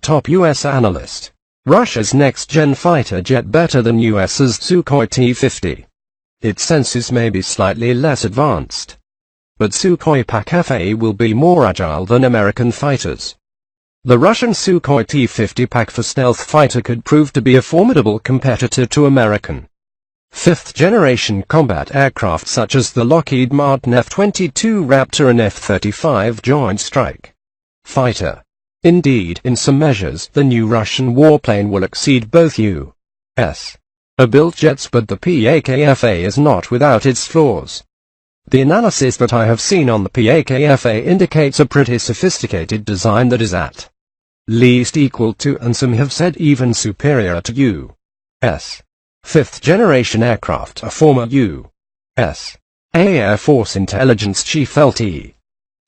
top U.S. analyst. Russia's next-gen fighter jet better than US's Sukhoi T-50. Its sensors may be slightly less advanced, but Sukhoi PAK-FA will be more agile than American fighters. The Russian Sukhoi T-50 PAK-FA stealth fighter could prove to be a formidable competitor to American fifth-generation combat aircraft such as the Lockheed Martin F-22 Raptor and F-35 Joint Strike Fighter. Indeed, in some measures, the new Russian warplane will exceed both U.S. built jets, but the PAK-FA is not without its flaws. The analysis that I have seen on the PAK-FA indicates a pretty sophisticated design that is at least equal to, and some have said even superior to, U.S. fifth-generation aircraft. A former U.S. Air Force Intelligence Chief Lt.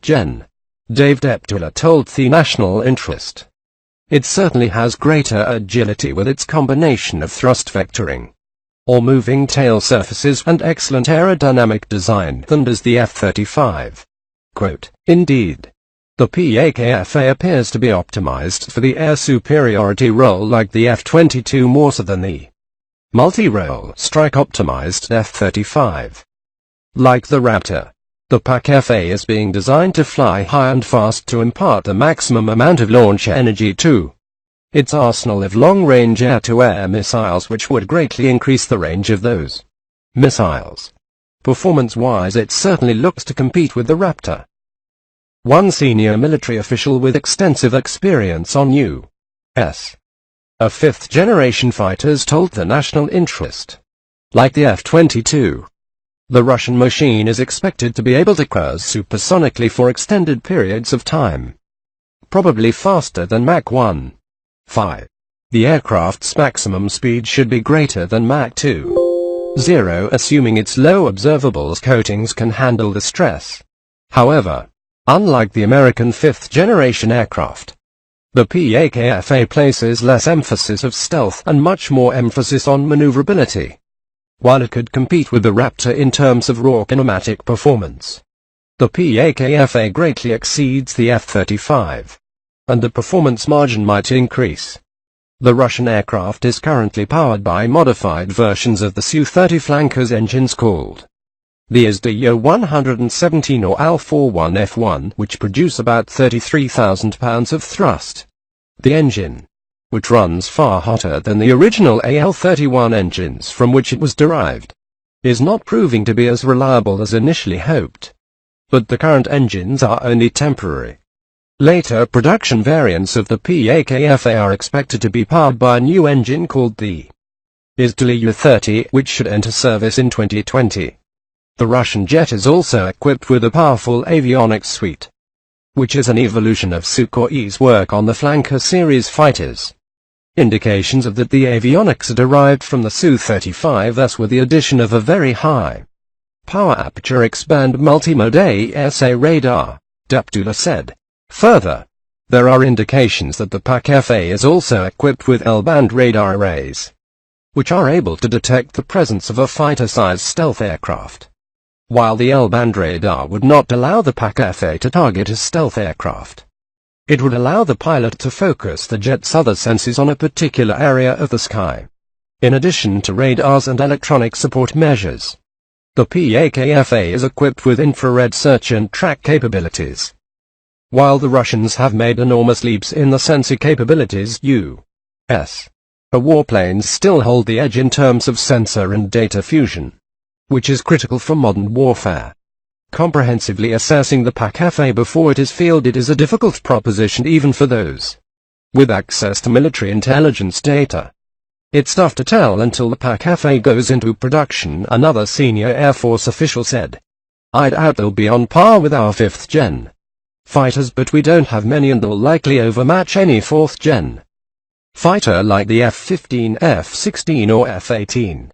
Gen. Dave Deptula told the National Interest. It certainly has greater agility with its combination of thrust vectoring, or moving tail surfaces, and excellent aerodynamic design than does the F-35. Quote, indeed, the PAK-FA appears to be optimized for the air superiority role like the F-22 more so than the multi-role strike-optimized F-35. Like the Raptor, the PAK-FA is being designed to fly high and fast to impart the maximum amount of launch energy to its arsenal of long-range air-to-air missiles, which would greatly increase the range of those missiles. Performance-wise, it certainly looks to compete with the Raptor. One senior military official with extensive experience on U.S. fifth-generation fighters told the National Interest. Like the F-22, the Russian machine is expected to be able to cruise supersonically for extended periods of time, probably faster than Mach 1.5. The aircraft's maximum speed should be greater than Mach 2.0, assuming its low observables coatings can handle the stress. However, unlike the American fifth-generation aircraft, the PAK-FA places less emphasis of stealth and much more emphasis on maneuverability. While it could compete with the Raptor in terms of raw kinematic performance, the PAK-FA greatly exceeds the F-35, and the performance margin might increase. The Russian aircraft is currently powered by modified versions of the Su-30 flankers engines called the ISDU-117 or AL-41F1, which produce about 33,000 pounds of thrust. The engine, which runs far hotter than the original AL-31 engines from which it was derived, is not proving to be as reliable as initially hoped. But the current engines are only temporary. Later production variants of the PAK-FA are expected to be powered by a new engine called the ISDU-30, which should enter service in 2020. The Russian jet is also equipped with a powerful avionics suite, which is an evolution of Sukhoi's work on the Flanker series fighters. Indications of that the avionics are derived from the Su-35, thus with the addition of a very high power aperture expand multimode ASA radar, Deptula said. Further, there are indications that the PAK-FA is also equipped with L-band radar arrays, which are able to detect the presence of a fighter-sized stealth aircraft. While the L-band radar would not allow the PAK-FA to target a stealth aircraft, it would allow the pilot to focus the jet's other sensors on a particular area of the sky. In addition to radars and electronic support measures, the PAK-FA is equipped with infrared search and track capabilities. While the Russians have made enormous leaps in the sensor capabilities, U.S. warplanes still hold the edge in terms of sensor and data fusion, which is critical for modern warfare. Comprehensively assessing the PAK-FA before it is fielded is a difficult proposition even for those with access to military intelligence data. It's tough to tell until the PAK-FA goes into production, another senior Air Force official said. I doubt they'll be on par with our 5th-gen fighters, but we don't have many and they'll likely overmatch any 4th-gen fighter like the F-15, F-16 or F-18.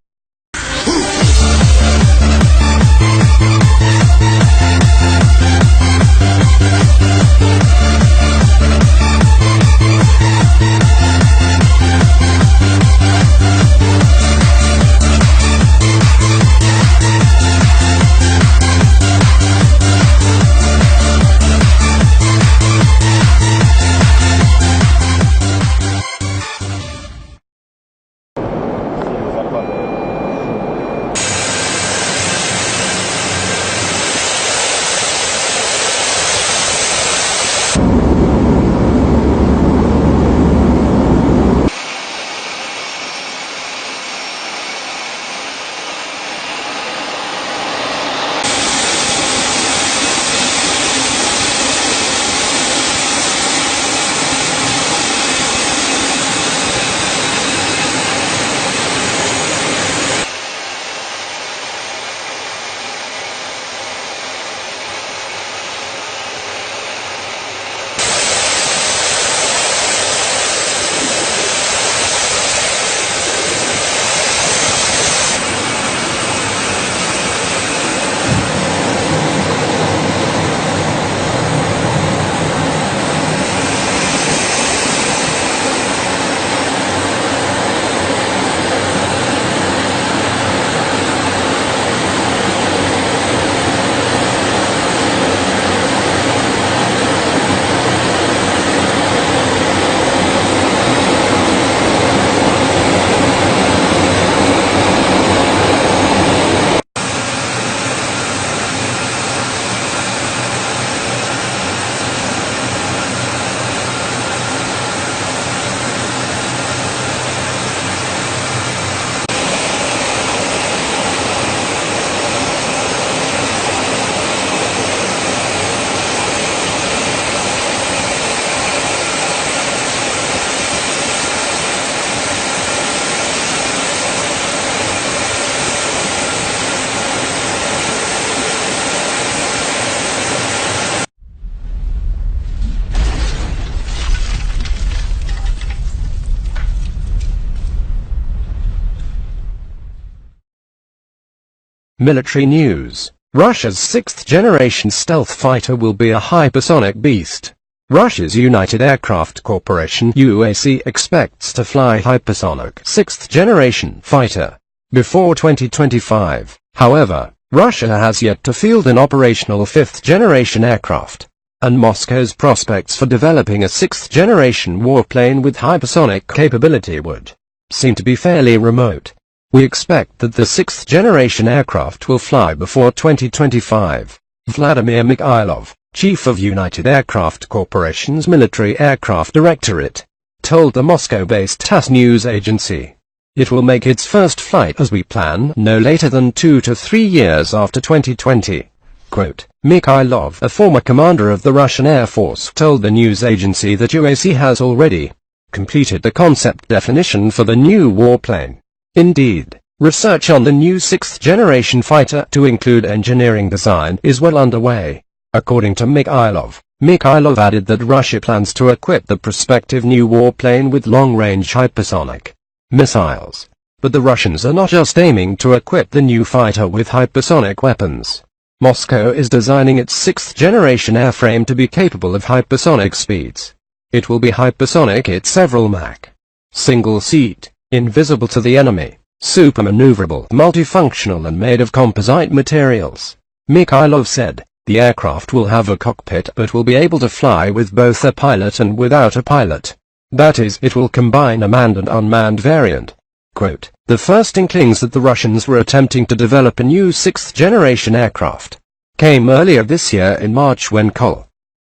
Military news. Russia's 6th-generation stealth fighter will be a hypersonic beast. Russia's United Aircraft Corporation (UAC) expects to fly hypersonic 6th-generation fighter before 2025. However, Russia has yet to field an operational 5th-generation aircraft, and Moscow's prospects for developing a 6th-generation warplane with hypersonic capability would seem to be fairly remote. We expect that the 6th-generation aircraft will fly before 2025. Vladimir Mikhailov, chief of United Aircraft Corporation's Military Aircraft Directorate, told the Moscow-based TASS news agency. It will make its first flight as we plan no later than 2 to 3 years after 2020. Quote, Mikhailov, a former commander of the Russian Air Force, told the news agency that UAC has already completed the concept definition for the new warplane. Indeed, research on the new 6th-generation fighter, to include engineering design, is well underway. According to Mikhailov, Mikhailov added that Russia plans to equip the prospective new warplane with long-range hypersonic missiles. But the Russians are not just aiming to equip the new fighter with hypersonic weapons. Moscow is designing its 6th-generation airframe to be capable of hypersonic speeds. It will be hypersonic at several Mach. Single-seat, invisible to the enemy, super-maneuverable, multifunctional and made of composite materials. Mikhailov said, the aircraft will have a cockpit but will be able to fly with both a pilot and without a pilot. That is, it will combine a manned and unmanned variant. Quote, the first inklings that the Russians were attempting to develop a new 6th-generation aircraft came earlier this year in March when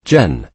Gen.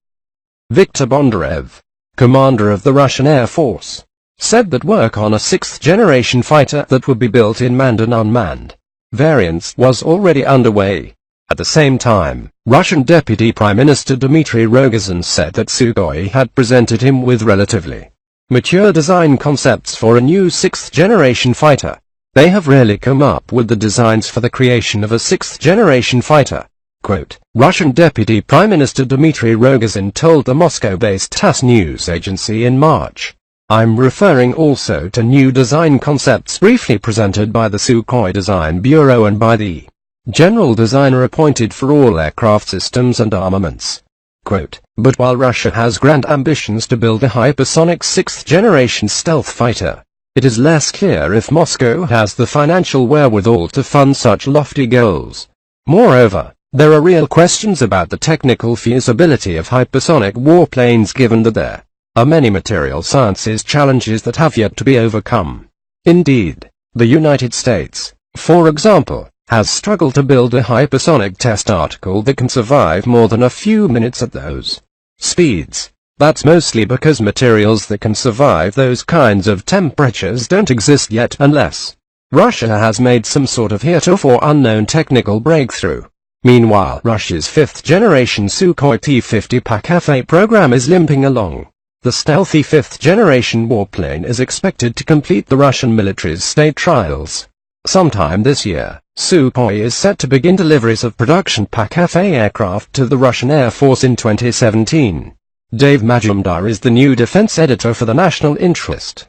Viktor Bondarev, commander of the Russian Air Force, said that work on a 6th-generation fighter that would be built in manned and unmanned variants was already underway. At the same time, Russian Deputy Prime Minister Dmitry Rogozin said that Sukhoi had presented him with relatively mature design concepts for a new 6th-generation fighter. They have rarely come up with the designs for the creation of a 6th-generation fighter. Quote, Russian Deputy Prime Minister Dmitry Rogozin told the Moscow-based TASS news agency in March. I'm referring also to new design concepts briefly presented by the Sukhoi Design Bureau and by the general designer appointed for all aircraft systems and armaments. Quote, but while Russia has grand ambitions to build a hypersonic 6th-generation stealth fighter, it is less clear if Moscow has the financial wherewithal to fund such lofty goals. Moreover, there are real questions about the technical feasibility of hypersonic warplanes given that there are many material sciences challenges that have yet to be overcome. Indeed, the United States, for example, has struggled to build a hypersonic test article that can survive more than a few minutes at those speeds. That's mostly because materials that can survive those kinds of temperatures don't exist yet, unless Russia has made some sort of heretofore unknown technical breakthrough. Meanwhile, Russia's 5th-generation Sukhoi T-50 PAK-F-8 program is limping along. The stealthy 5th-generation warplane is expected to complete the Russian military's state trials sometime this year. Sukhoi is set to begin deliveries of production PAK-F-8 aircraft to the Russian Air Force in 2017. Dave Majumdar is the new defense editor for the National Interest.